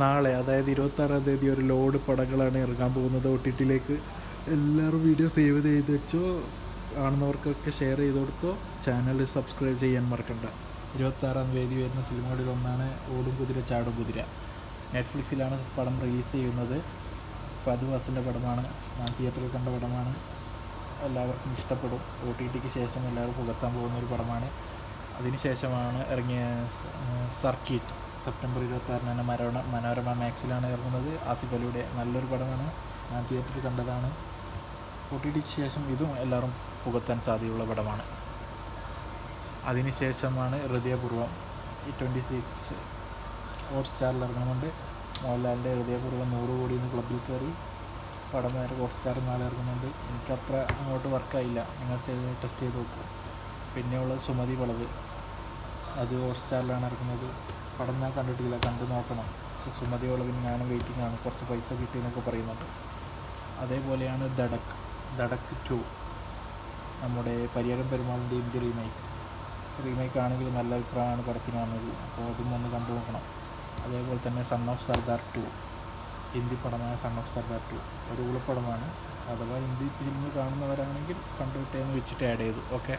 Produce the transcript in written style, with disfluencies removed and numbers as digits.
നാളെ അതായത് 26-ാം തീയതി ഒരു ലോഡ് പടങ്ങളാണ് ഇറങ്ങാൻ പോകുന്നത് OTT-ലേക്ക്. എല്ലാവരും വീഡിയോ സേവ് ചെയ്ത് വെച്ചോ, കാണുന്നവർക്കൊക്കെ ഷെയർ ചെയ്ത് കൊടുത്തോ, ചാനൽ സബ്സ്ക്രൈബ് ചെയ്യാൻ മറക്കണ്ട. 26-ാം തീയതി വരുന്ന സിനിമകളിൽ ഒന്നാണ് ഓടും കുതിര ചാടും കുതിര. നെറ്റ്ഫ്ലിക്സിലാണ് പടം റിലീസ് ചെയ്യുന്നത്. ഫഹദ് ഫാസിലിൻ്റെ പടമാണ്, ഞാൻ തിയേറ്ററിൽ കണ്ട പടമാണ്. എല്ലാവർക്കും ഇഷ്ടപ്പെടും. OTT-ക്ക് ശേഷം എല്ലാവരും പുകഴ്ത്താൻ പോകുന്ന ഒരു പടമാണ്. അതിനുശേഷമാണ് ഇറങ്ങിയ സർക്കിറ്റ് സെപ്റ്റംബർ 26-ന് മനോരമ മാക്സിലാണ് ഇറങ്ങുന്നത്. ആസിഫ് അലിയുടെ നല്ലൊരു പടമാണ്, ഞാൻ തിയേറ്ററിൽ കണ്ടതാണ്. OTT-ക്ക് ശേഷം ഇതും എല്ലാവരും പുകഴ്ത്താൻ സാധ്യതയുള്ള പടമാണ്. അതിനുശേഷമാണ് ഹൃദയപൂർവ്വം 26 ഹോട്ട്സ്റ്റാറിൽ ഇറങ്ങുന്നുണ്ട്. മോഹൻലാലിൻ്റെ ഹൃദയപൂർവ്വം 100 കോടി ക്ലബിൽ കയറി പടം നേരെ ഹോട്ട്സ്റ്റാറിൽ നാളെ ഇറങ്ങുന്നുണ്ട്. എനിക്കത്ര അങ്ങോട്ട് വർക്കായില്ല, നിങ്ങൾ ടെസ്റ്റ് ചെയ്ത് നോക്കൂ. പിന്നെയുള്ളത് സുമതി വളവ്, അത് ഹോട്ട്സ്റ്റാറിലാണ് ഇറങ്ങുന്നത്. പടം ഞാൻ കണ്ടിട്ടില്ല, കണ്ടു നോക്കണം. സുമതി വളവിന് ഞാനും വെയിറ്റിംഗ് ആണ്, കുറച്ച് പൈസ കിട്ടിയെന്നൊക്കെ പറയുന്നുണ്ട്. അതേപോലെയാണ് ധടക് 2, നമ്മുടെ പരിയാരം പെരുമാളിൻ്റെ ഹിന്ദി റീമേക്ക് ആണെങ്കിൽ നല്ല അഭിപ്രായമാണ് പടത്തിന് വന്നത്. അപ്പോൾ അതും ഒന്ന് കണ്ടു നോക്കണം. അതേപോലെ തന്നെ സൺ ഓഫ് സർദാർ 2, ഹിന്ദി പടമായ സൺ ഓഫ് സർദാർ 2 ഒരു ഉളപ്പടമാണ്. അഥവാ ഹിന്ദി ഫിലിം കാണുന്നവരാണെങ്കിൽ കണ്ടുവിട്ടേന്ന് വെച്ചിട്ട് ആഡ് ചെയ്തു. ഓക്കെ.